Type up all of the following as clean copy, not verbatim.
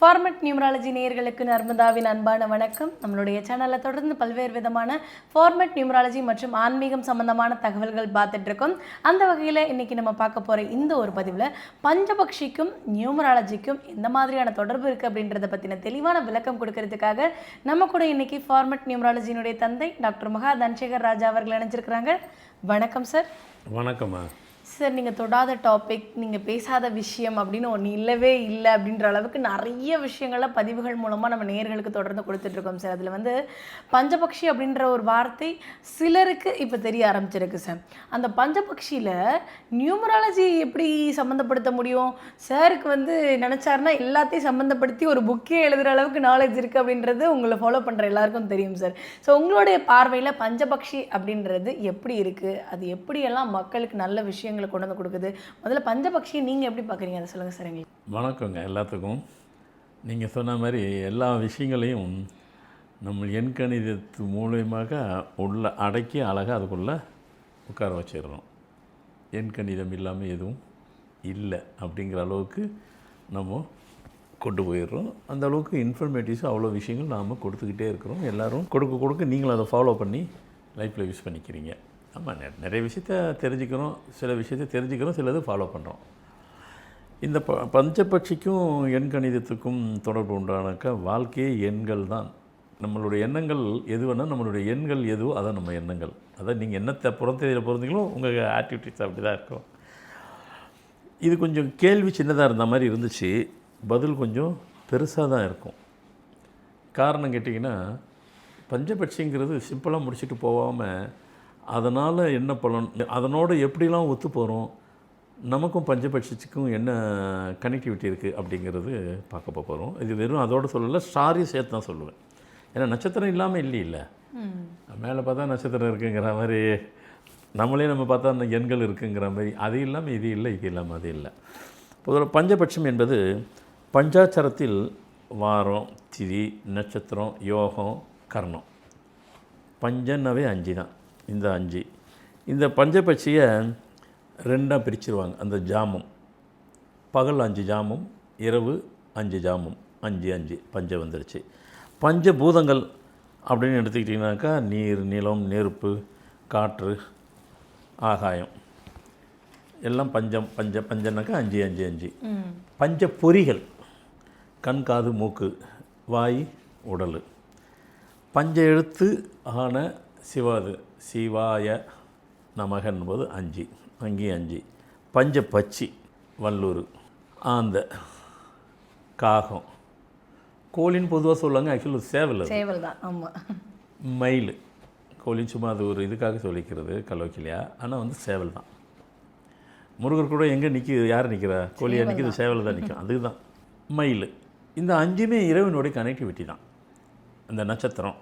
Format numerology நேயர்களுக்கு நர்மதாவின் அன்பான வணக்கம். நம்மளுடைய சேனலில் தொடர்ந்து பல்வேறு விதமான ஃபார்மட் நியூமராலஜி மற்றும் ஆன்மீகம் சம்பந்தமான தகவல்கள் பார்த்துட்டு இருக்கோம். அந்த வகையில் இன்னைக்கு நம்ம பார்க்க போகிற இந்த ஒரு பதிவில் பஞ்சபக்ஷிக்கும் நியூமராலஜிக்கும் எந்த மாதிரியான தொடர்பு இருக்குது அப்படின்றத பற்றின தெளிவான விளக்கம் கொடுக்கறதுக்காக நம்ம கூட இன்னைக்கு ஃபார்மட் நியூமராலஜியினுடைய தந்தை டாக்டர் மகா தனசேகர் ராஜா அவர்கள் இணைஞ்சிருக்கிறாங்க. வணக்கம் சார். வணக்கம்மா சார், நீங்கள் தொடாத டாபிக், நீங்கள் பேசாத விஷயம் அப்படின்னு ஒன்று இல்லவே இல்லை அப்படின்ற அளவுக்கு நிறைய விஷயங்கள பதிவுகள் மூலமாக நம்ம நேயர்களுக்கு தொடர்ந்து கொடுத்துட்ருக்கோம் சார். அதில் பஞ்சபக்ஷி அப்படின்ற ஒரு வார்த்தை சிலருக்கு இப்போ தெரிய ஆரம்பிச்சிருக்கு சார். அந்த பஞ்சபக்ஷியில் நியூமராலஜி எப்படி சம்மந்தப்படுத்த முடியும்? சாருக்கு நினச்சாருன்னா எல்லாத்தையும் சம்மந்தப்படுத்தி ஒரு புக்கே எழுதுகிற அளவுக்கு நாலேஜ் இருக்குது அப்படின்றது உங்களை ஃபாலோ பண்ணுற எல்லாருக்கும் தெரியும் சார். ஸோ உங்களுடைய பார்வையில் பஞ்சபக்ஷி அப்படின்றது எப்படி இருக்குது, அது எப்படியெல்லாம் மக்களுக்கு நல்ல விஷயங்கள் கொண்டு வந்து கொடுக்குது? முதல்ல பஞ்சபக்ஷியை நீங்கள் எப்படி பார்க்குறீங்க, அதை சொல்லுங்கள் சார் எங்களுக்கு. வணக்கங்க எல்லாத்துக்கும். நீங்கள் சொன்ன மாதிரி எல்லா விஷயங்களையும் நம்ம எண்கணிதத்து மூலயமாக உள்ள அடக்கி அழகாக அதுக்குள்ளே உட்கார வச்சிடுறோம். எண்கணிதம் இல்லாமல் எதுவும் இல்லை அப்படிங்கிற அளவுக்கு நம்ம கொண்டு போயிடுறோம். அந்த அளவுக்கு இன்ஃபர்மேட்டிவ்ஸ் அவ்வளோ விஷயங்கள் நாம் கொடுத்துக்கிட்டே இருக்கிறோம். எல்லோரும் கொடுக்க நீங்களும் அதை ஃபாலோ பண்ணி லைஃப்பில் யூஸ் பண்ணிக்கிறீங்க. ஆமாம், நிறைய விஷயத்த தெரிஞ்சுக்கிறோம், சில விஷயத்தை தெரிஞ்சுக்கிறோம், சிலது ஃபாலோ பண்ணுறோம். இந்த பஞ்சபட்சிக்கும் எண்கணிதத்துக்கும் தொடர்பு உண்டானாக்கா வாழ்க்கையே எண்கள் தான். நம்மளுடைய எண்ணங்கள் எதுவென்னா நம்மளுடைய எண்கள் எதுவோ அதான் நம்ம எண்ணங்கள். அதான் நீங்கள் என்னத்தை புறத்தையில் பிறந்தீங்களோ உங்கள் ஆக்டிவிட்டிஸ் அப்படி தான் இருக்கும். இது கொஞ்சம் கேள்வி சின்னதாக இருந்த மாதிரி இருந்துச்சு, பதில் கொஞ்சம் பெருசாக தான் இருக்கும். காரணம் கேட்டிங்கன்னா, பஞ்சபட்சிங்கிறது சிம்பிளாக முடிச்சுட்டு போகாமல் அதனால் என்ன பலன், அதனோடு எப்படிலாம் ஒத்து போகிறோம், நமக்கும் பஞ்சபட்சிக்கும் என்ன கனெக்டிவிட்டி இருக்குது அப்படிங்கிறது பார்க்க போகிறோம். இது வெறும் அதோடு சொல்லலை, ஸ்டாரையும் சேர்த்து தான் சொல்லுவேன். ஏன்னா நட்சத்திரம் இல்லாமல் இல்லை, மேலே பார்த்தா நட்சத்திரம் இருக்குங்கிற மாதிரி, நம்மளே நம்ம பார்த்தா அந்த எண்கள் இருக்குங்கிற மாதிரி, அது இல்லாமல் இது இல்லை, இது இல்லாமல் அது இல்லை. பொதுவாக பஞ்சபட்சம் என்பது பஞ்சாட்சரத்தில் வாரம், திதி, நட்சத்திரம், யோகம், கர்ணம், பஞ்சன்னாவே 5 தான். இந்த 5 இந்த பஞ்சபட்சியை ரெண்டாக பிரிச்சுருவாங்க. அந்த ஜாமம், பகல் 5 ஜாமம், இரவு 5 ஜாமம், 5 பஞ்சம் வந்துடுச்சு. பஞ்சபூதங்கள் அப்படின்னு எடுத்துக்கிட்டிங்கனாக்கா நீர், நிலம், நெருப்பு, காற்று, ஆகாயம் எல்லாம் பஞ்சம்னாக்கா 5. பஞ்ச பொறிகள் கண், காது, மூக்கு, வாய், உடல். பஞ்ச எழுத்து ஆன சிவாது, சிவாய நமக என்பது 5, அங்கேயும் 5. பஞ்ச பச்சி வல்லூர், ஆந்த, காகம், கோழின்னு பொதுவாக சொல்லுவாங்க, ஆக்சுவலி சேவல் தான். ஆமாம், மயில். கோழின்னு சும்மா அது ஒரு இதுக்காக சொல்லிக்கிறது கலோக்கிலையா, ஆனால் சேவல் தான். முருகர் கூட எங்கே நிற்கிது, யார் நிற்கிறா, கோழியாக நிற்கிது, சேவல் தான் நிற்கும், அதுதான் மயில். இந்த 5மே இறைவனுடைய கனெக்டிவிட்டி தான். இந்த நட்சத்திரம்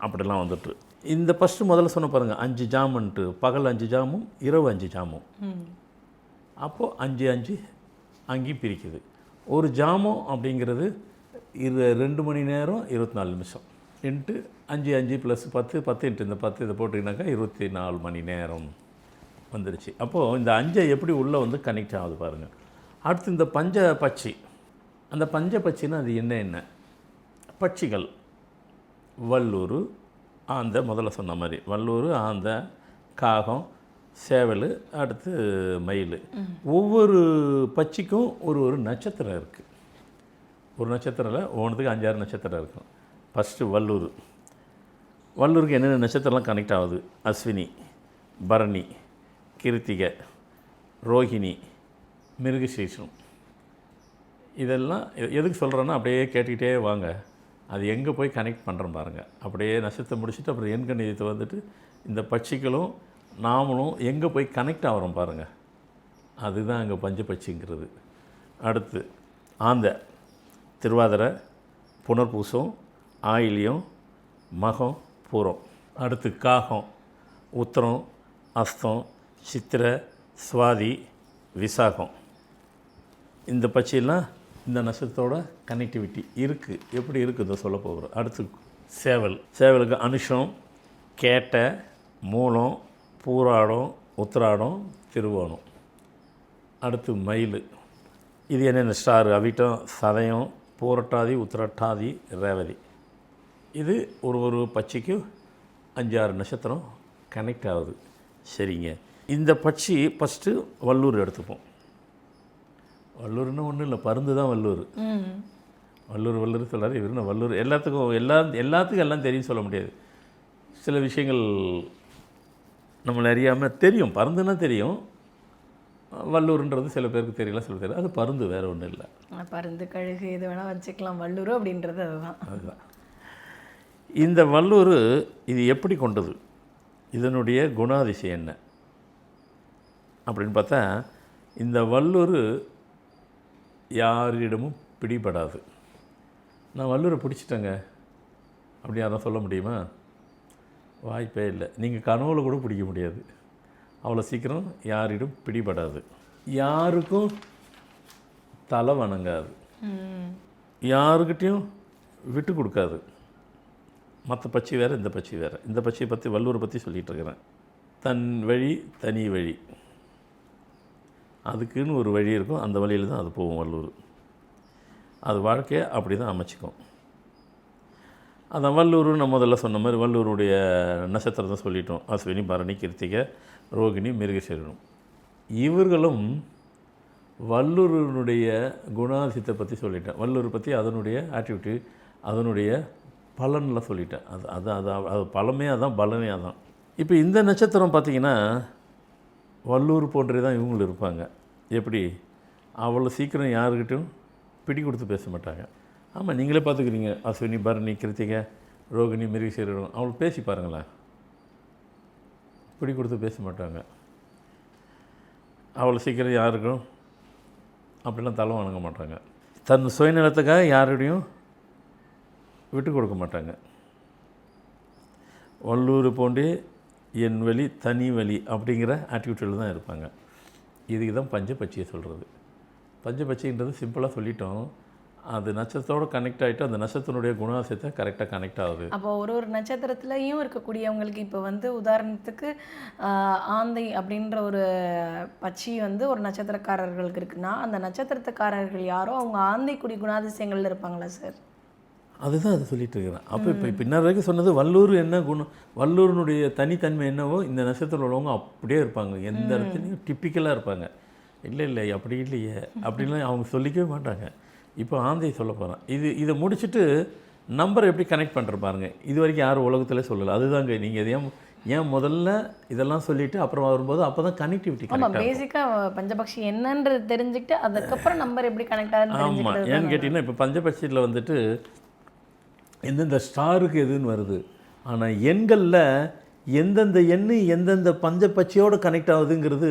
அப்படிலாம் வந்துட்டு இந்த ஃபஸ்ட்டு முதல்ல சொன்ன பாருங்கள், 5 ஜாமன்ட்டு, பகல் 5 ஜாமும், இரவு 5 ஜாமும். அப்போது 5 அங்கேயும் பிரிக்குது. ஒரு ஜாமம் அப்படிங்கிறது 2 மணி நேரம் 24 நிமிஷம் இன்ட்டு 5 ப்ளஸ் 10 இன்ட்டு இந்த 10 இதை போட்டிங்கனாக்கா 24 மணி நேரம் வந்துடுச்சு. அப்போது இந்த 5 எப்படி உள்ளே கனெக்ட் ஆகுது பாருங்கள். அடுத்து இந்த பஞ்சபட்சி, அந்த பஞ்சபட்சின்னா அது என்ன பட்சிகள், வல்லூர், ஆந்த, முதல்ல சொன்ன மாதிரி வல்லூர், ஆந்த, காகம், சேவல், அடுத்து மயில். ஒவ்வொரு பட்சிக்கும் ஒரு நட்சத்திரம் இருக்குது. ஒரு நட்சத்திரத்தில் ஒவ்வொன்றுத்துக்கு 5-6 நட்சத்திரம் இருக்கும். ஃபஸ்ட்டு வல்லூருக்கு என்னென்ன நட்சத்திரம்லாம் கனெக்ட் ஆகுது? அஸ்வினி, பரணி, கிருத்திகை, ரோஹிணி, மிருகசீஷம். இதெல்லாம் எதுக்கு சொல்கிறேன்னா, அப்படியே கேட்டுக்கிட்டே வாங்க, அது எங்கே போய் கனெக்ட் பண்ணுறோம் பாருங்கள். அப்படியே நட்சத்திரம் முடிச்சுட்டு அப்புறம் எண்கணிதத்தை இந்த பட்சிகளும் நாமளும் எங்கே போய் கனெக்ட் ஆகிறோம் பாருங்கள், அதுதான் அங்கே பஞ்சபட்சிங்கிறது. அடுத்து ஆந்த, திருவாதிரை, புனர்பூசம், ஆயில்யம், மகம், பூரம். அடுத்து காகம், உத்திரம், அஸ்தம், சித்திரை, சுவாதி, விசாகம். இந்த பட்சியெல்லாம் இந்த நட்சத்திரத்தோட கனெக்டிவிட்டி இருக்குது. எப்படி இருக்குதோ சொல்ல போகிறோம். அடுத்து சேவலுக்கு அனுஷம், கேட்டை, மூலம், பூராடம், உத்திராடம், திருவோணம். அடுத்து மயில். இது என்னென்ன ஸ்டார்? அவிட்டம், சதயம், பூரட்டாதி, உத்திரட்டாதி, ரேவதி. இது ஒரு பட்சிக்கும் 5-6 நட்சத்திரம் கனெக்ட் ஆகுது. சரிங்க, இந்த பட்சி ஃபஸ்ட்டு வல்லூர் எடுத்துப்போம். வல்லூர்னா ஒன்றும் இல்லை, பருந்து தான் வல்லூர். வல்லூர் சொல்லாரு, இவர் வல்லூர். எல்லாத்துக்கும் எல்லாம் தெரியும் சொல்ல முடியாது. சில விஷயங்கள் நம்மளை அறியாமல் தெரியும். பருந்துன்னா தெரியும், வல்லூர்ன்றது சில பேருக்கு தெரியல, சில தெரியல. அது பருந்து, வேறு ஒன்றும் இல்லை. பருந்து, கழுகு எது வேணால் வச்சுக்கலாம். வல்லூர் அப்படின்றது அதுதான். இந்த வல்லூர் இது எப்படி கொண்டது, இதனுடைய குணாதிசயம் என்ன அப்படின்னு பார்த்தா, இந்த வல்லூர் யாரிடமும் பிடிபடாது. நான் வல்லூரை பிடிச்சிட்டேங்க அப்படி யாரும் சொல்ல முடியுமா? வாய்ப்பே இல்லை. நீங்கள் கனவுல கூட பிடிக்க முடியாது. அவ்வளோ சீக்கிரம் யாரிடம் பிடிபடாது. யாருக்கும் தலை வணங்காது, யாருக்கிட்டையும் விட்டு கொடுக்காது. மற்ற பட்சி வேறு, இந்த பட்சி வேறு. இந்த பட்சியை பற்றி, வல்லூரை பற்றி சொல்லிகிட்டு இருக்கிறேன். தன் வழி தனி வழி, அதுக்குன்னு ஒரு வழி இருக்கும். அந்த வழியில் தான் அது போகும் வல்லூர். அது வாழ்க்கையை அப்படி தான் அமைச்சிக்கும். அந்த வல்லூர் நம்ம முதல்ல சொன்ன மாதிரி வல்லூருடைய நட்சத்திரத்தை சொல்லிட்டோம். அஸ்வினி, பரணி, கிருத்திகை, ரோகிணி, மிருகசீரிடம். இவர்களும் வல்லூருடைய குணாதிசயத்தை பற்றி சொல்லிட்டேன். வல்லூர் பற்றி அதனுடைய ஆக்டிவிட்டி, அதனுடைய பலனில் சொல்லிட்டேன். அது பலமே அதான், பலமே அதான். இப்போ இந்த நட்சத்திரம் பார்த்திங்கன்னா வல்லூர் போன்றே தான் இவங்களும் இருப்பாங்க. எப்படி? அவ்வளோ சீக்கிரம் யாருக்கிட்டையும் பிடி கொடுத்து பேச மாட்டாங்க. ஆமாம், நீங்களே பார்த்துக்கிறீங்க. அஸ்வினி, பரணி, கிருத்திகை, ரோகிணி, மிருகசீரிடம், அவள் பேசி பாருங்களேன். பிடி கொடுத்து பேச மாட்டாங்க. அவ்வளோ சீக்கிரம் யாருக்கும் அப்படிலாம் தலை வணங்க மாட்டாங்க. தன் சுயநலத்துக்காக யாருடையும் விட்டு கொடுக்க மாட்டாங்க. வல்லூர் போன்றே என் வழி தனி வழி அப்படிங்கிற ஆட்டிடியூட்டில் தான் இருப்பாங்க. இதுக்கு தான் பஞ்சபட்சியை சொல்கிறது. பஞ்சபட்சின்றது சிம்பிளாக சொல்லிட்டோம். அது நட்சத்திரத்தோடு கனெக்ட் ஆகிட்டு அந்த நட்சத்திரனுடைய குணாதிசயத்தை கரெக்டாக கனெக்ட் ஆகுது. அப்போ ஒரு நட்சத்திரத்துலையும் இருக்கக்கூடியவங்களுக்கு இப்போ உதாரணத்துக்கு ஆந்தை அப்படின்ற ஒரு பட்சி ஒரு நட்சத்திரக்காரர்களுக்கு இருக்குன்னா, அந்த நட்சத்திரத்துக்காரர்கள் யாரோ அவங்க ஆந்தைக்குடி குணாதிசயங்கள்ல இருப்பாங்களா சார்? அதுதான் அது சொல்லிட்டு இருக்கிறேன். அப்போ இப்போ பின்னர் வரைக்கும் சொன்னது வல்லூர் என்ன குணம், வல்லூரினுடைய தனித்தன்மை என்னவோ இந்த நட்சத்திரம் உள்ளவங்க அப்படியே இருப்பாங்க. எந்த இடத்துலையும் டிப்பிக்கலாக இருப்பாங்க. இல்லை அப்படி இல்லையே அப்படின்லாம் அவங்க சொல்லிக்கவே மாட்டாங்க. இப்போ ஆந்தையை சொல்ல போகிறேன். இதை முடிச்சுட்டு நம்பரை எப்படி கனெக்ட் பண்ணுற பாருங்க. இது வரைக்கும் யாரும் உலகத்திலே சொல்லலை. அதுதாங்க நீங்கள் ஏன் முதல்ல இதெல்லாம் சொல்லிவிட்டு அப்புறம் வரும்போது அப்போ தான் கனெக்டிவிட்டி கனெக்ட் ஆகும். பேசிக்காக பஞ்சபக்ஷி என்னன்றது தெரிஞ்சுக்கிட்டு அதுக்கப்புறம் நம்பர் எப்படி கனெக்ட் ஆகுது. ஆமாம், ஏன்னு கேட்டிங்கன்னா இப்போ பஞ்சபட்சியில் எந்தெந்த ஸ்டாருக்கு எதுன்னு வருது. ஆனால் எண்களில் எந்தெந்த எண்ணு எந்தெந்த பஞ்சபட்சியோடு கனெக்ட் ஆகுதுங்கிறது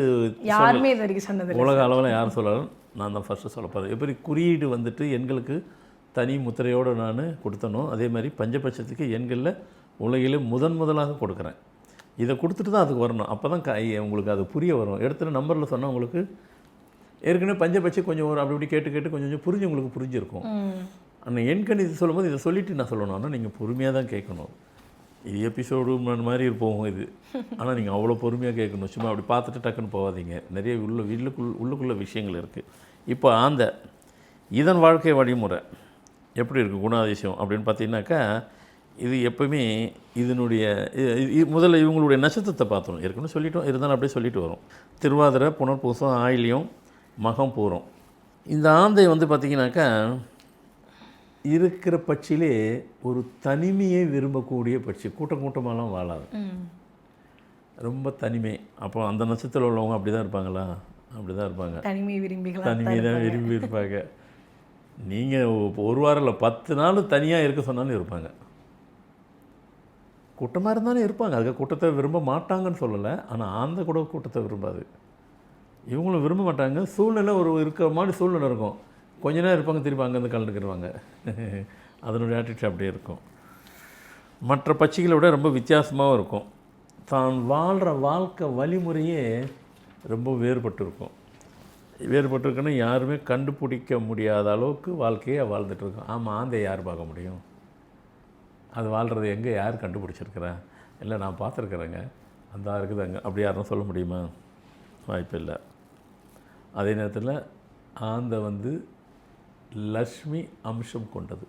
யாருமே இது வரைக்கும் சொன்னது உலக அளவில் யாரும் சொல்லலாம். நான் தான் ஃபஸ்ட்டு சொல்ல போகிறேன். எப்படி குறியீடு எண்களுக்கு தனி முத்திரையோடு நான் கொடுத்தனோ அதே மாதிரி பஞ்சபட்சத்துக்கு எண்களில் உலகிலே முதலாக கொடுக்குறேன். இதை கொடுத்துட்டு தான் அதுக்கு வரணும். அப்போ தான் உங்களுக்கு அது புரிய வரும். எடுத்துகிட்டு நம்பரில் சொன்னால் உங்களுக்கு ஏற்கனவே பஞ்சபட்சி கொஞ்சம் ஒரு அப்படி கேட்டு கொஞ்சம் புரிஞ்சு உங்களுக்கு புரிஞ்சிருக்கும். ஆனால் எண்கணி இது சொல்லும்போது இதை சொல்லிவிட்டு நான் சொல்லணும். ஆனால் நீங்கள் பொறுமையாக தான் கேட்கணும். இது எபிசோடு மாதிரி இருப்போம் இது. ஆனால் நீங்கள் அவ்வளோ பொறுமையாக கேட்கணும். சும்மா அப்படி பார்த்துட்டு டக்குன்னு போகாதீங்க. நிறைய உள்ளுக்குள்ள விஷயங்கள் இருக்குது. இப்போ இதன் வாழ்க்கை வழிமுறை எப்படி இருக்குது குணாதிசயம் அப்படின்னு பார்த்தீங்கன்னாக்கா, இது எப்போவுமே இதனுடைய முதல்ல இவங்களுடைய நட்சத்திரத்தை பார்த்தோம். ஏற்கனவே சொல்லிட்டோம், இருந்தாலும் அப்படியே சொல்லிட்டு வரும். திருவாதிரை, புனர்பூசம், ஆயில்யம், மகம், பூரம். இந்த ஆந்தை பார்த்திங்கனாக்கா இருக்கிற பட்சியிலே ஒரு தனிமையை விரும்பக்கூடிய பட்சி. கூட்டமாலாம் வாழாது, ரொம்ப தனிமை. அப்போ அந்த நட்சத்திரம் உள்ளவங்க அப்படி தான் இருப்பாங்களா? அப்படி தான் இருப்பாங்க. தனிமை தான் விரும்பி இருப்பாங்க. நீங்கள் ஒரு வாரம் இல்லை 10 நாள் தனியாக இருக்க சொன்னாலும் இருப்பாங்க. கூட்டமாக இருந்தாலும் இருப்பாங்க. அதுக்கு கூட்டத்தை விரும்ப மாட்டாங்கன்னு சொல்லலை. ஆனால் ஆந்த கூட கூட்டத்தை விரும்பாது. இவங்களும் விரும்ப மாட்டாங்க. சூழ்நிலை இருக்கிற மாதிரி சூழ்நிலை இருக்கும். கொஞ்ச நேரம் இருப்பாங்க, திரும்ப அங்கேருந்து கலந்துக்கிடுவாங்க. அதனுடைய ஆட்டிடியூட் அப்படியே இருக்கும். மற்ற பட்சிகளை விட ரொம்ப வித்தியாசமாகவும் இருக்கும். தான் வாழ்கிற வாழ்க்கை வழிமுறையே ரொம்ப வேறுபட்டிருக்கும். வேறுபட்டிருக்குன்னா யாருமே கண்டுபிடிக்க முடியாத அளவுக்கு வாழ்க்கையை வாழ்ந்துட்டுருக்கோம். ஆமாம், ஆந்தையை யார் பார்க்க முடியும்? அது வாழ்கிறது எங்கே யார் கண்டுபிடிச்சிருக்கிறேன்? இல்லை, நான் பார்த்துருக்குறேங்க, அந்த இருக்குது அங்கே, அப்படி யாரும் சொல்ல முடியுமா? வாய்ப்பு இல்லை. அதே நேரத்தில் ஆந்தை லக்ஷ்மி அம்சம் கொண்டது.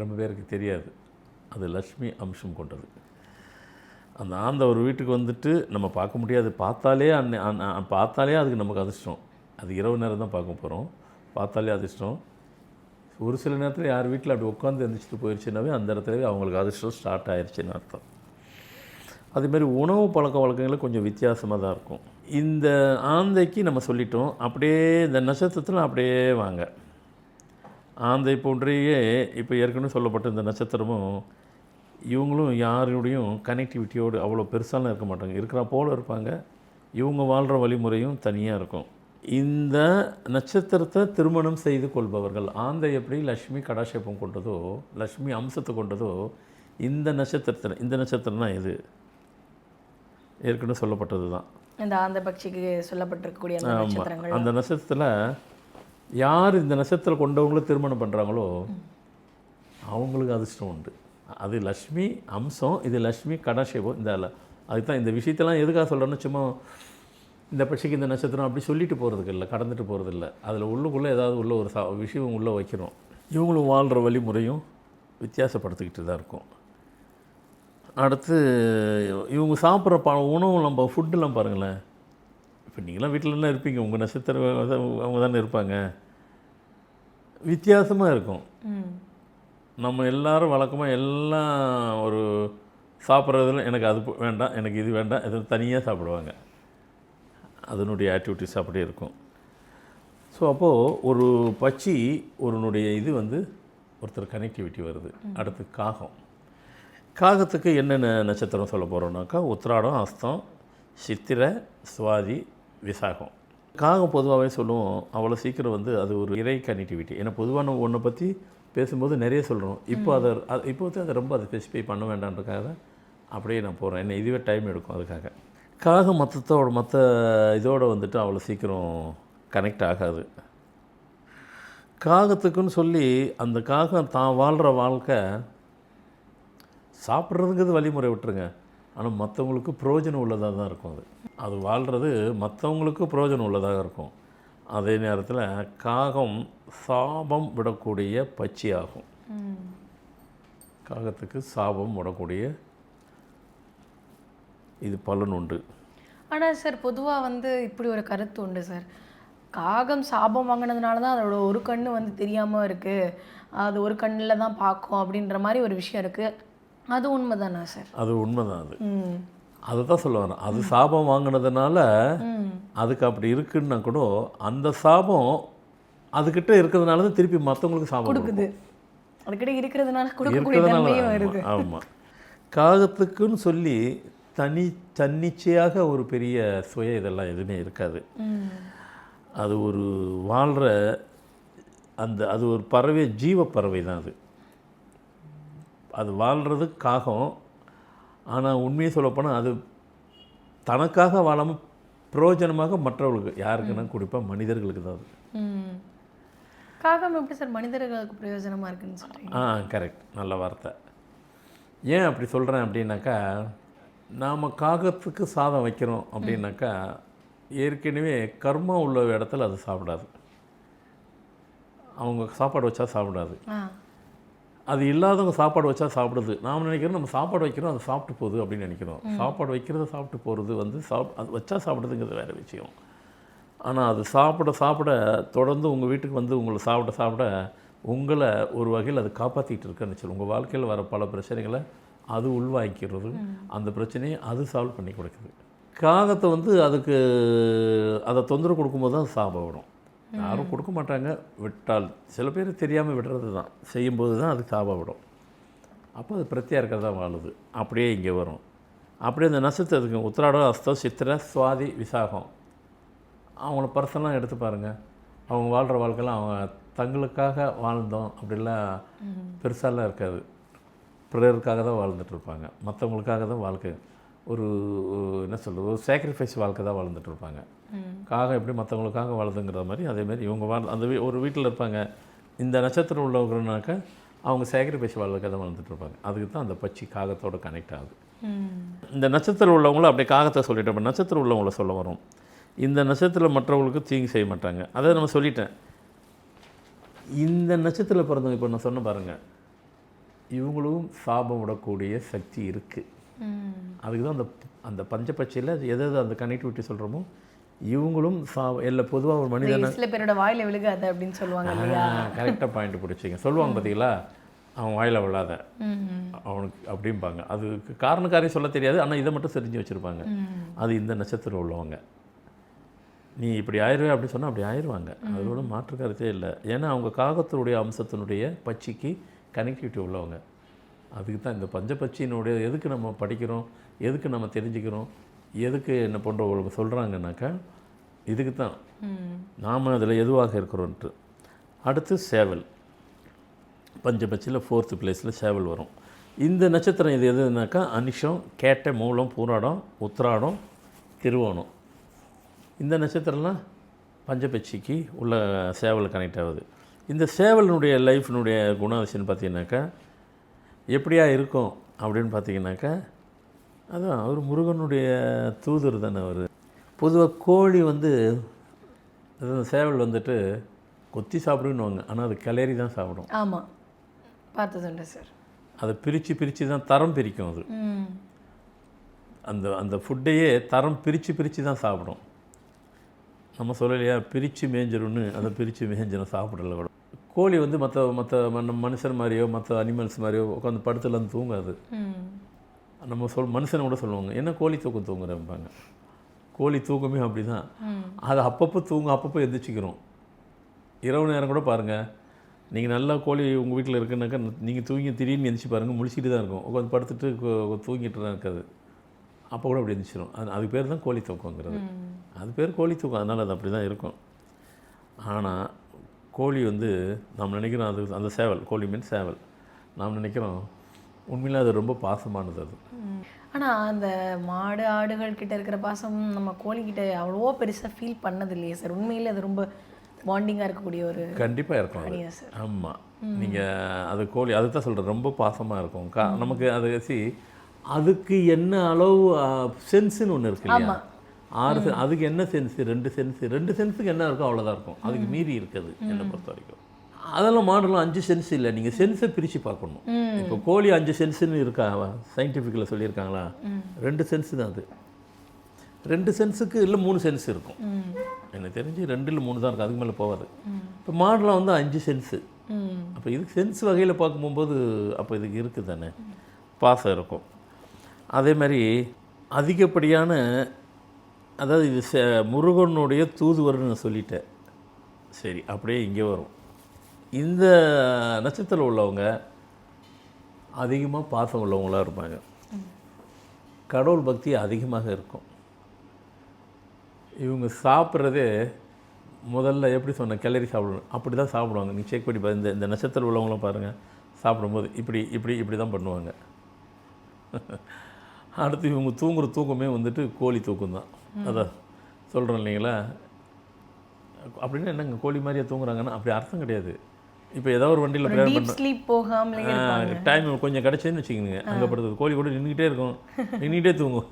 ரொம்ப பேருக்கு தெரியாது, அது லக்ஷ்மி அம்சம் கொண்டது. அந்த ஆந்தை ஒரு வீட்டுக்கு வந்துட்டு நம்ம பார்க்க முடியாது, பார்த்தாலே பார்த்தாலே அதுக்கு நமக்கு அதிர்ஷ்டம். அது இரவு நேரம் தான் பார்க்க போகிறோம், பார்த்தாலே அதிர்ஷ்டம். ஒரு சில நேரத்தில் யார் வீட்டில் அப்படி உட்காந்து எழுந்திரிச்சிட்டு போயிடுச்சுனாவே அந்த இடத்துலவே அவங்களுக்கு அதிர்ஷ்டம் ஸ்டார்ட் ஆயிடுச்சுன்னு அர்த்தம். அதேமாதிரி உணவு பழக்க வழக்கங்களும் கொஞ்சம் வித்தியாசமாக தான் இருக்கும். இந்த ஆந்தைக்கு நம்ம சொல்லிட்டோம், அப்படியே இந்த நட்சத்திரத்தில் அப்படியே வாங்க. ஆந்தை போன்றையே இப்போ ஏற்கனவே சொல்லப்பட்ட இந்த நட்சத்திரமும் இவங்களும் யாருடையும் கனெக்டிவிட்டியோடு அவ்வளோ பெருசாலாம் இருக்க மாட்டாங்க, இருக்கிற போல் இருப்பாங்க. இவங்க வாழ்கிற வழிமுறையும் தனியாக இருக்கும். இந்த நட்சத்திரத்தை திருமணம் செய்து கொள்பவர்கள், ஆந்தை எப்படி லக்ஷ்மி கடாட்சேபம் கொண்டதோ, லக்ஷ்மி அம்சத்தை கொண்டதோ, இந்த நட்சத்திரம்னா இது ஏற்கனவே சொல்லப்பட்டது தான். இந்த ஆந்தை பட்சிக்கு சொல்லப்பட்டிருக்கக்கூடிய அந்த நட்சத்திரங்கள், அந்த நட்சத்திரத்தில் யார் இந்த நட்சத்திரம் கொண்டவங்கள திருமணம் பண்ணுறாங்களோ அவங்களுக்கு அதிர்ஷ்டம் உண்டு. அது லக்ஷ்மி அம்சம், இது லக்ஷ்மி கடாட்சேபம். அதுக்கு தான் இந்த விஷயத்தெல்லாம் எதுக்காக சொல்கிறேன்னு, சும்மா இந்த பட்சிக்கு இந்த நட்சத்திரம் அப்படி சொல்லிட்டு போகிறதுக்கு இல்லை, கடந்துட்டு போகிறது இல்லை. அதில் உள்ளுக்குள்ளே ஏதாவது உள்ள ஒரு விஷயம் உள்ளே வைக்கிறோம். இவங்களும் வாழ்கிற வழிமுறையும் வித்தியாசப்படுத்திக்கிட்டு தான் இருக்கும். அடுத்து இவங்க சாப்பிட்ற உணவு, நம்ம ஃபுட்டெல்லாம் பாருங்களேன். இப்போ நீங்களாம் வீட்டிலலாம் இருப்பீங்க, உங்கள் நட்சத்திரம் அவங்க தானே இருப்பாங்க, வித்தியாசமாக இருக்கும். நம்ம எல்லோரும் வழக்கமாக எல்லாம் ஒரு சாப்பிட்றதுல எனக்கு அது வேண்டாம், எனக்கு இது வேண்டாம், இது தனியாக சாப்பிடுவாங்க. அதனுடைய ஆக்டிவிட்டிஸ் அப்படியே இருக்கும். ஸோ அப்போது ஒரு பட்சி ஒருனுடைய இது ஒருத்தர் கனெக்டிவிட்டி வருது. அடுத்து காகத்துக்கு என்னென்ன நட்சத்திரம் சொல்ல போகிறோம்னாக்கா, உத்திராடம், அஸ்தம், சித்திரை, சுவாதி, விசாகம். காகம் பொதுவாகவே சொல்லுவோம், அவ்வளோ சீக்கிரம் அது ஒரு இறை கனெக்டிவிட்டி. ஏன்னா பொதுவான ஒன்றை பற்றி பேசும்போது நிறைய சொல்கிறோம். இப்போ அதை ரொம்ப அதை ஸ்பெசிஃபை பண்ண வேண்டான்றதுக்காக அப்படியே நான் போகிறேன். என்ன இதுவே டைம் எடுக்கும் அதுக்காக. காகம் மற்ற இதோடு அவ்வளோ சீக்கிரம் கனெக்ட் ஆகாது. காகத்துக்குன்னு சொல்லி அந்த காகம் தான் வாழ்கிற வாழ்க்கை, சாப்பிட்றதுங்கிறது வழிமுறை விட்டுருங்க, ஆனால் மற்றவங்களுக்கு பிரயோஜனம் உள்ளதாக தான் இருக்கும். அது வாழ்கிறது மற்றவங்களுக்கு பிரயோஜனம் உள்ளதாக இருக்கும். அதே நேரத்தில் காகம் சாபம் விடக்கூடிய பட்சி ஆகும். காகத்துக்கு சாபம் விடக்கூடிய இது பலன் உண்டு. ஆனால் சார் பொதுவாக இப்படி ஒரு கருத்து உண்டு சார், காகம் சாபம் வாங்கினதுனால தான் அதோட ஒரு கண்ணு தெரியாமல் இருக்குது, அது ஒரு கண்ணில் தான் பார்க்கும் அப்படின்ற மாதிரி ஒரு விஷயம் இருக்குது. அது உண்மைதானா சார்? அது உண்மைதான். அதை தான் சொல்ல வரேன். அது சாபம் வாங்கினதுனால அதுக்கு அப்படி இருக்குன்னா கூட அந்த சாபம் அதுக்கிட்ட இருக்கிறதுனால தான் திருப்பி மற்றவங்களுக்கு சாபம் கொடுக்குது. அதுக்கிட்ட இருக்கிறதுனால. ஆமாம். காகத்துக்குன்னு சொல்லி தன்னிச்சையாக ஒரு பெரிய சுய இதெல்லாம் எதுவுமே இருக்காது. அது ஒரு வாழ்கிற அது ஒரு பறவை, ஜீவ பறவை தான் அது வாழ்கிறது காகம். ஆனால் உண்மையை சொல்லப்போனால் அது தனக்காக வாழாமல் பிரயோஜனமாக மற்றவர்களுக்கு, யாருக்குன்னா குறிப்பாக மனிதர்களுக்கு தான் காகம் எப்படி சார் மனிதர்களுக்கு பிரயோஜனமாக இருக்குன்னு சொல்கிறீங்க? கரெக்ட், நல்ல வார்த்தை. ஏன் அப்படி சொல்கிறேன் அப்படின்னாக்கா, நாம் காகத்துக்கு சாதம் வைக்கிறோம் அப்படின்னாக்கா, ஏற்கனவே கர்மா உள்ள இடத்துல அது சாப்பிடாது. அவங்க சாப்பாடு வச்சா சாப்பிடாது. அது இல்லாதவங்க சாப்பாடு வச்சா சாப்பிடுது. நாம் நினைக்கிறோம் நம்ம சாப்பாடு வைக்கிறோம் அது சாப்பிட்டு போகுது அப்படின்னு நினைக்கிறோம். சாப்பாடு வைக்கிறத சாப்பிட்டு போகிறது அது வச்சா சாப்பிடுதுங்கிறது வேறு விஷயம். ஆனால் அது சாப்பிட தொடர்ந்து உங்கள் வீட்டுக்கு உங்களை சாப்பிட உங்களை ஒரு வகையில் அது காப்பாற்றிட்டு இருக்குன்னு வச்சு, உங்கள் வாழ்க்கையில் வர பல பிரச்சனைகளை அது உள்வாங்கிக்கிறது, அந்த பிரச்சனையை அது சால்வ் பண்ணி கொடுக்குது. காகத்தை அதுக்கு அதை தொந்தரவு கொடுக்கும்போது தான் சாபம் வரும். யாரும் கொடுக்க மாட்டாங்க, விட்டால் சில பேர் தெரியாமல் விடுறது தான், செய்யும்போது தான் அது சாபம் விடும். அப்போ அது பிரத்தியாக இருக்கிறதா வாழுது. அப்படியே இங்கே வரும். அப்படியே இந்த நட்சத்திரத்துக்கு உத்திராடம், அஸ்தம், சித்திரை, சுவாதி, விசாகம், அவங்கள பர்சனலாக எடுத்து பாருங்கள். அவங்க வாழ்கிற வாழ்க்கைலாம் அவங்க தங்களுக்காக வாழ்ந்தோம் அப்படிலாம் பெருசாலாம் இருக்காது. பிறருக்காக தான் வாழ்ந்துட்டுருப்பாங்க, மற்றவங்களுக்காக தான் வாழ்க்கை. ஒரு என்ன சொல்கிறது, ஒரு சாக்ரிஃபைஸ் வாழ்க்கை தான் வாழ்ந்துட்டுருப்பாங்க. காகம் எப்படி மற்றவங்களுக்காக வாழ்ந்துங்கிற மாதிரி அதேமாதிரி இவங்க அந்த ஒரு வீட்டில் இருப்பாங்க. இந்த நட்சத்திரம் உள்ளவங்கனாக்கா அவங்க சாக்ரிஃபைஸ் வாழ்க்கை தான் வாழ்ந்துட்டுருப்பாங்க. அதுக்கு தான் அந்த பட்சி காகத்தோடு கனெக்ட் ஆகுது. இந்த நட்சத்திரம் உள்ளவங்களும் அப்படியே காகத்தை சொல்லிட்டோம். நட்சத்திரம் உள்ளவங்கள சொல்ல வரும். இந்த நட்சத்திரம் மற்றவங்களுக்கு தீங்கு செய்ய மாட்டாங்க. அதை நம்ம சொல்லிட்டேன். இந்த நட்சத்திரத்தில் பிறந்தவங்க இப்போ நான் சொன்ன பாருங்கள், இவங்களும் சாபம் விடக்கூடிய சக்தி இருக்குது. அதுக்கு தான் அந்த அந்த பஞ்சபட்சியில் எது அந்த கனெக்டிவிட்டி சொல்கிறோமோ இவங்களும் எல்லாம் பொதுவாக ஒரு மனிதன் சில பேரோட வாயில விழுகாது அப்படின்னு சொல்லுவாங்க இல்லையா? கரெக்டாக பாயிண்ட் பிடிச்சிங்க. சொல்லுவாங்க பார்த்தீங்களா, அவன் வாயில விழாத அவனுக்கு அப்படிம்பாங்க. அதுக்கு காரணக்காரையும் சொல்ல தெரியாது, ஆனால் இதை மட்டும் தெரிஞ்சு வச்சுருப்பாங்க. அது இந்த நட்சத்திரம் உள்ளவங்க. நீ இப்படி ஆயிடுவே அப்படி சொன்னால் அப்படி ஆயிடுவாங்க. அதோட மாற்று கருத்தே இல்லை. ஏன்னா அவங்க காகத்தினுடைய அம்சத்தினுடைய பட்சிக்கு கனெக்டிவிட்டி உள்ளவங்க. அதுக்கு தான் இந்த பஞ்சபட்சியினுடைய எதுக்கு நம்ம படிக்கிறோம், எதுக்கு நம்ம தெரிஞ்சுக்கிறோம், எதுக்கு என்ன போன்ற சொல்கிறாங்கன்னாக்கா இதுக்கு தான் நாம் அதில் எதுவாக இருக்கிறோன்ட்டு. அடுத்து சேவல், பஞ்சபட்சியில் 4th பிளேஸில் சேவல் வரும். இந்த நட்சத்திரம் இது எதுனாக்கா அனிஷம், கேட்டை, மூலம், பூராடம், உத்திராடம், திருவோணம். இந்த நட்சத்திரம்லாம் பஞ்சபட்சிக்கு உள்ள சேவல் கனெக்ட் ஆகுது. இந்த சேவலினுடைய லைஃபினுடைய குணாதிசயம்னு பார்த்தீங்கன்னாக்கா எப்படியா இருக்கும் அப்படின்னு பார்த்தீங்கன்னாக்கா, அதான் அவர் முருகனுடைய தூதர் தானே அவர். பொதுவாக கோழி வந்து சேவல் வந்துட்டு கொத்தி சாப்பிடுன்னுவாங்க, ஆனால் அது கிளறி தான் சாப்பிடும். ஆமாம், பார்த்ததுண்டு சார். அதை பிரித்து தான் தரம் பிரிக்கும். அது அந்த அந்த ஃபுட்டையே தரம் பிரித்து தான் சாப்பிடும். நம்ம சொல்லலையா பிரித்து மேய்ஞ்சிரும்னு, அதை பிரித்து மேய்ஞ்சிடும் சாப்பிடல கூட. கோழி வந்து மற்ற மனுஷன் மாதிரியோ மற்ற அனிமல்ஸ் மாதிரியோ உட்காந்து படுத்துலேருந்து தூங்காது. நம்ம மனுஷனை கூட சொல்லுவாங்க, என்ன கோழி தூக்கம் தூங்குறேன்பாங்க. கோழி தூக்கமே அப்படி தான். அது அப்பப்போ தூங்கும், அப்பப்போ எந்திரிச்சிக்கிறோம். இரவு நேரம் கூட பாருங்கள், நீங்கள் நல்லா கோழி உங்கள் வீட்டில் இருக்குன்னாக்கா நீங்கள் தூங்கி திடீர்னு எந்திரிச்சு பாருங்கள், முழிச்சிட்டு தான் இருக்கும். உட்காந்து படுத்துட்டு தூங்கிட்டு தான் இருக்காது. அப்போ கூட அப்படி எந்திரிச்சிடும். அதுக்கு பேர் தான் கோழி தூக்கங்கிறது. அது பேர் கோழி தூக்கம், அதனால் அது அப்படி தான் இருக்கும். ஆனால் கோழி வந்து நாம் நினைக்கிறோம் அது அந்த சேவல், கோழி மீன் சேவல், நாம் நினைக்கிறோம் உண்மையிலே அது ரொம்ப பாசமானது. அது ஆனால் அந்த மாடு ஆடுகள் கிட்ட இருக்கிற பாசம் நம்ம கோழிக்கிட்ட அவ்வளோ பெருசாக ஃபீல் பண்ணது இல்லையே சார். உண்மையிலே அது ரொம்ப பாண்டிங்காக இருக்கக்கூடிய ஒரு கண்டிப்பாக இருக்கும் அது. ஆமாம், நீங்கள் அது கோழி அதுக்கு தான் சொல்கிறேன், ரொம்ப பாசமாக இருக்கும். நமக்கு அது அதுக்கு என்ன அளவு சென்ஸுன்னு ஒன்று இருக்கு இல்லையா, 6 அதுக்கு என்ன சென்ஸு, 2 சென்ஸுக்கு என்ன இருக்கோ அவ்வளோதான் இருக்கும். அதுக்கு மீறி இருக்குது என்னை பொறுத்த வரைக்கும். அதெல்லாம் மாடலாம் 5 சென்ஸ் இல்லை, நீங்கள் சென்ஸை பிரித்து பார்க்கணும். இப்போ கோழி 5 சென்ஸுன்னு இருக்கா, சயின்டிஃபிக்கில் சொல்லியிருக்காங்களா? 2 சென்ஸு தான் அது. 2 சென்ஸுக்கு இல்லை 3 சென்ஸ் இருக்கும். எனக்கு தெரிஞ்சு 2 இல்லை 3 தான் இருக்கும், அதுக்கு மேலே போகாது. இப்போ மாடலாம் வந்து 5 சென்ஸு. அப்போ இதுக்கு சென்ஸ் வகையில் பார்க்கும்போது அப்போ இதுக்கு இருக்குது தானே, பாசம் இருக்கும். அதே மாதிரி அதிகப்படியான, அதாவது இது முருகனுடைய தூதுவர்னு நான் சொல்லிட்டேன். சரி, அப்படியே இங்கே வரும். இந்த நட்சத்திரம் உள்ளவங்க அதிகமாக பாசம் உள்ளவங்களாக இருப்பாங்க. கடவுள் பக்தி அதிகமாக இருக்கும். இவங்க சாப்பிட்றதே முதல்ல எப்படி சொன்ன கிளறி சாப்பிடணும், அப்படி தான் சாப்பிடுவாங்க. நீங்கள் செக் பண்ணி இந்த இந்த நட்சத்திரம் உள்ளவங்களும் பாருங்கள், சாப்பிடும்போது இப்படி தான் பண்ணுவாங்க. அடுத்து இவங்க தூங்குகிற தூக்கமே வந்துட்டு கோழி தூக்கம் தான். அதான் சொல்கிறோம் இல்லைங்களா. அப்படின்னா என்னங்க கோழி மாதிரியே தூங்குறாங்கன்னா அப்படி அர்த்தம் கிடையாது. இப்போ ஏதோ ஒரு வண்டியில் பிரயாணம் பண்ண டைம் கொஞ்சம் கிடச்சேன்னு வச்சுக்கோங்க, அங்கே படுத்தது கோழி கூட நின்றுக்கிட்டே இருக்கும், நின்றுக்கிட்டே தூங்கும்,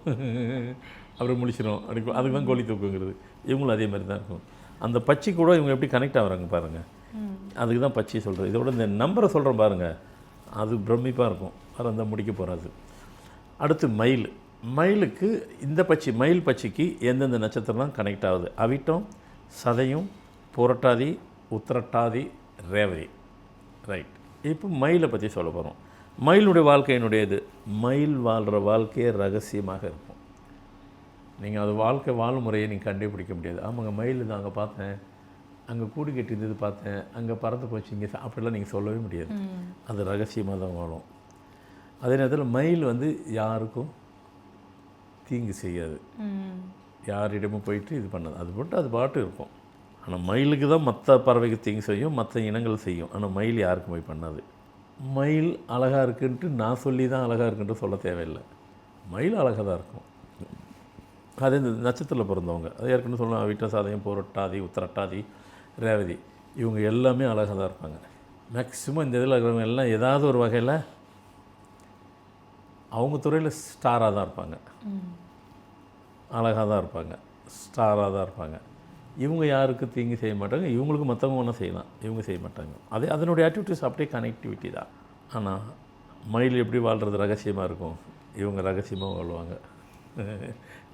அப்புறம் முழிச்சிடும். அதுக்கு தான் கோழி தூக்குங்கிறது. இவங்களும் அதே மாதிரி தான் இருக்கும். அந்த பச்சி கூட இவங்க எப்படி கனெக்ட் ஆகுறாங்க பாருங்கள், அதுக்கு தான் பச்சி சொல்கிறது. இதோட இந்த நம்பரை சொல்கிறோம் பாருங்கள், அது பிரமிப்பாக இருக்கும். அது அந்த முடிக்க போகாது. அடுத்து மயில். மயிலுக்கு இந்த பச்சி, மயில் பச்சிக்கு எந்தெந்த நட்சத்திரம்லாம் கனெக்ட் ஆகுது? அவிட்டம், சதயம், புரட்டாதி, உத்திரட்டாதி, ரேவதி. ரைட். இப்போ மயிலை பற்றி சொல்ல போகிறோம். மயிலுடைய வாழ்க்கையினுடையது, மயில் வாழ்கிற வாழ்க்கையே ரகசியமாக இருக்கும். நீங்கள் அது வாழ்க்கை வாழும் முறையை நீங்கள் கண்டுபிடிக்க முடியாது. ஆமாங்க மயில் தான் அங்கே பார்த்தேன், அங்கே கூடு கட்டியிருந்தது பார்த்தேன், அங்கே பறந்து போச்சு இங்கே, அப்படிலாம் நீங்கள் சொல்லவே முடியாது. அது ரகசியமாக தான் வாழும். அதே நேரத்தில் மயில் வந்து யாருக்கும் தீங்கு செய்யாது, யாரிடமும் போயிட்டு இது பண்ணாது, அது போட்டு அது பாட்டு இருக்கும். ஆனால் மயிலுக்கு தான் மற்ற பறவைக்கு தீங்கு செய்யும், மற்ற இனங்கள் செய்யும். ஆனால் மயில் யாருக்கும் போய் பண்ணாது. மயில் அழகாக இருக்குன்ட்டு நான் சொல்லி தான் அழகாக இருக்குன்ட்டு சொல்ல தேவையில்லை, மயில் அழகாக தான் இருக்கும். அதே இந்த நட்சத்திரத்தில் பிறந்தவங்க, அது ஏற்கனவே சொல்லலாம், விட்ட சாதயம், புரட்டாதி, உத்திரட்டாதி, ரேவதி, இவங்க எல்லாமே அழகாக தான் இருப்பாங்க. மேக்ஸிமம் இந்த இதில் இருக்கிறவங்க எல்லாம் ஏதாவது ஒரு வகையில் அவங்க துறையில் ஸ்டாராக தான் இருப்பாங்க, அழகாக தான் இருப்பாங்க, ஸ்டாராக தான் இருப்பாங்க. இவங்க யாருக்கு தீங்கு செய்ய மாட்டாங்க, இவங்களுக்கு மற்றவங்க ஒன்றும் செய்யலாம், இவங்க செய்ய மாட்டாங்க. அதனுடைய ஆக்டிவிட்டீஸ் அப்படியே கனெக்டிவிட்டி தான். ஆனால் மயில் எப்படி வாழ்கிறது ரகசியமாக இருக்கும், இவங்க ரகசியமாக வாழ்வாங்க.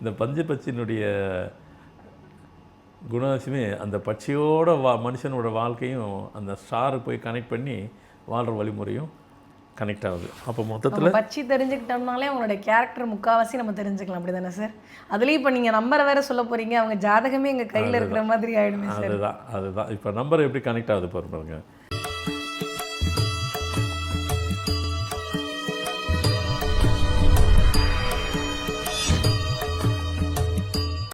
இந்த பஞ்சு பட்சியினுடைய குணாதிசயமே அந்த பட்சியோட மனுஷனோட வாழ்க்கையும் அந்த ஸ்டாரை போய் கனெக்ட் பண்ணி வாழ்கிற வழிமுறையும் கனெக்ட் ஆகுது. அப்போ மொத்தத்தில் பட்சி தெரிஞ்சுக்கிட்டோம்னாலே அவங்களோட கேரக்டர் முக்கால்வாசி நம்ம தெரிஞ்சுக்கலாம். அப்படி தானே சார்? அதுலேயும் இப்போ நீங்கள் நம்பரை வேறு சொல்ல போகிறீங்க, அவங்க ஜாதகமே எங்கள் கையில் இருக்கிற மாதிரி ஆகிடுமே சார். அதுதான் இப்போ நம்பர் எப்படி கனெக்ட் ஆகுது பாருங்க.